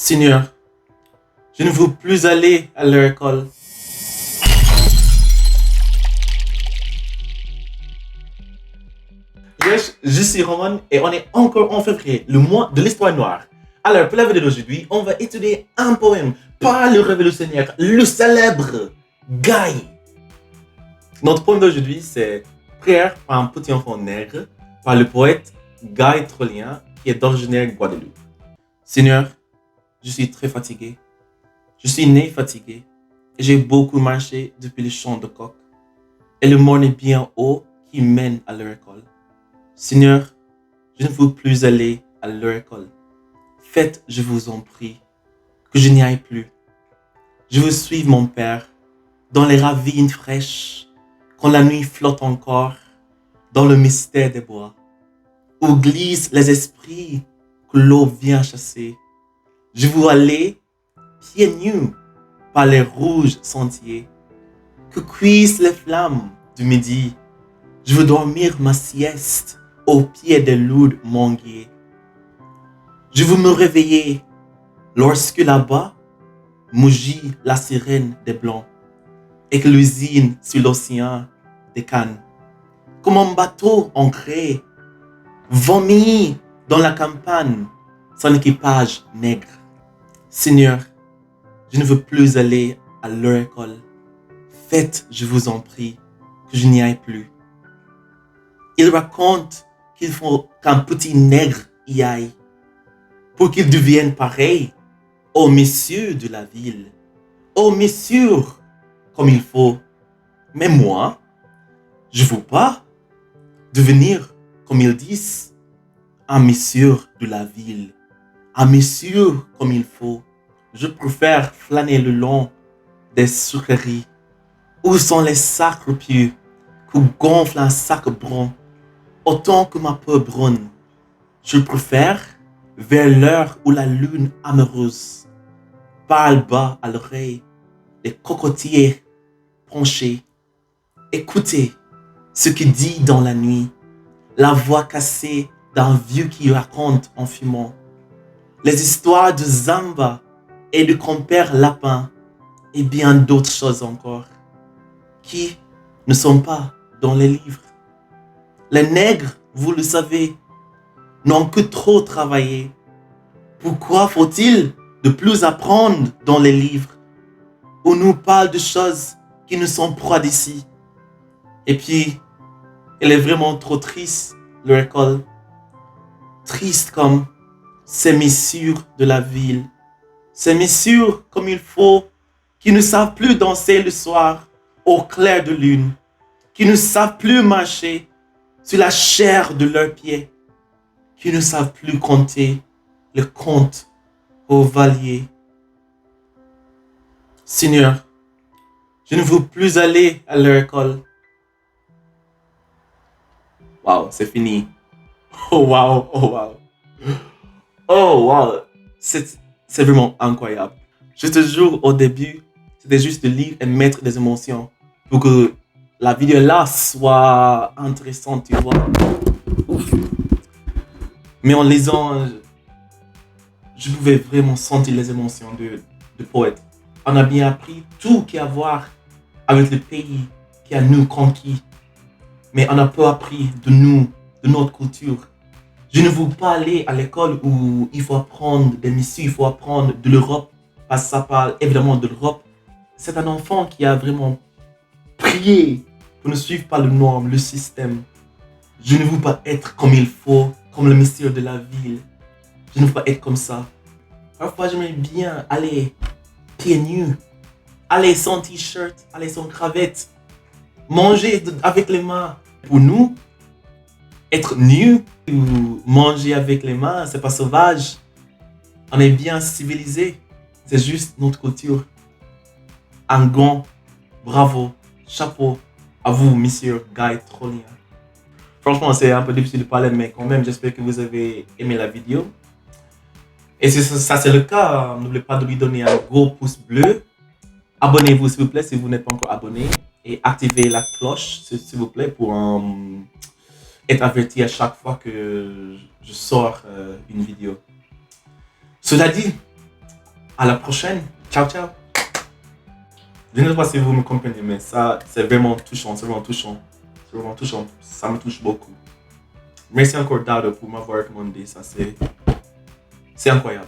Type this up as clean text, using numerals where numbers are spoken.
Seigneur, je ne veux plus aller à leur école. Wesh, je suis Roman et on est encore en février, le mois de l'histoire noire. Alors, pour la vidéo d'aujourd'hui, on va étudier un poème par le révolutionnaire, le célèbre Guy. Notre poème d'aujourd'hui, c'est Prière par un petit enfant nègre par le poète Guy Trollien, qui est d'originaire Guadeloupe. Seigneur, je suis très fatigué. Je suis né fatigué et j'ai beaucoup marché depuis le champ de coq et le morne est bien haut qui mène à leur école. Seigneur, je ne veux plus aller à leur école. Faites, je vous en prie, que je n'y aille plus. Je veux suivre mon père dans les ravines fraîches, quand la nuit flotte encore dans le mystère des bois, où glissent les esprits que l'eau vient chasser. Je veux aller pieds nus par les rouges sentiers que cuisent les flammes du midi. Je veux dormir ma sieste au pied des lourds manguiers. Je veux me réveiller lorsque là-bas mugit la sirène des blancs et que l'usine sur l'océan décane. Comme un bateau ancré, vomi dans la campagne, son équipage nègre. Seigneur, je ne veux plus aller à leur école. Faites, je vous en prie, que je n'y aille plus. Il raconte qu'il faut qu'un petit nègre y aille pour qu'il devienne pareil aux messieurs de la ville, aux messieurs comme il faut. Mais moi, je ne veux pas devenir, comme ils disent, un monsieur de la ville, un monsieur comme il faut. Je préfère flâner le long des sucreries. Où sont les sacres pieux que gonfle un sac brun autant que ma peau brune? Je préfère vers l'heure où la lune amoureuse parle bas à l'oreille les cocotiers penchés. Écoutez ce qu'il dit dans la nuit, la voix cassée d'un vieux qui raconte en fumant les histoires de Zamba et de compère Lapin et bien d'autres choses encore qui ne sont pas dans les livres. Les nègres, vous le savez, n'ont que trop travaillé. Pourquoi faut-il de plus apprendre dans les livres où nous parle de choses qui ne sont pas d'ici? Et puis, elle est vraiment trop triste, leur école. Triste comme ces messieurs de la ville. Ces messieurs comme il faut, qui ne savent plus danser le soir au clair de lune, qui ne savent plus marcher sur la chair de leurs pieds, qui ne savent plus compter le compte au valier. Seigneur, je ne veux plus aller à leur école. Waouh, c'est fini. Oh waouh, oh waouh. Oh waouh, c'est vraiment incroyable. Je te jure, au début, c'était juste de lire et mettre des émotions pour que la vidéo là soit intéressante, tu vois. Ouf. Mais en lisant, je pouvais vraiment sentir les émotions de poète. On a bien appris tout qui a à voir avec le pays qui a nous conquis. Mais on a peu appris de nous, de notre culture. Je ne veux pas aller à l'école où il faut apprendre des messieurs, il faut apprendre de l'Europe, parce que ça parle évidemment de l'Europe. C'est un enfant qui a vraiment prié pour ne suivre pas le norme, le système. Je ne veux pas être comme il faut, comme le messieurs de la ville. Je ne veux pas être comme ça. Parfois, j'aimerais bien aller pieds nus, aller sans t-shirt, aller sans cravate, manger avec les mains. Pour nous, être nus ou manger avec les mains, c'est pas sauvage. On est bien civilisé. C'est juste notre culture. Un grand bravo, chapeau à vous, monsieur Guy Trollien. Franchement, c'est un peu difficile de parler, mais quand même, j'espère que vous avez aimé la vidéo. Et si ça c'est le cas, n'oubliez pas de lui donner un gros pouce bleu. Abonnez-vous s'il vous plaît si vous n'êtes pas encore abonné. Et activez la cloche s'il vous plaît pour être averti à chaque fois que je sors une vidéo. Cela dit, À la prochaine. Ciao, ciao. Je ne sais pas si vous me comprenez, mais ça, c'est vraiment touchant. C'est vraiment touchant. C'est vraiment touchant. Ça me touche beaucoup. Merci encore, Dado, pour m'avoir recommandé ça. C'est incroyable.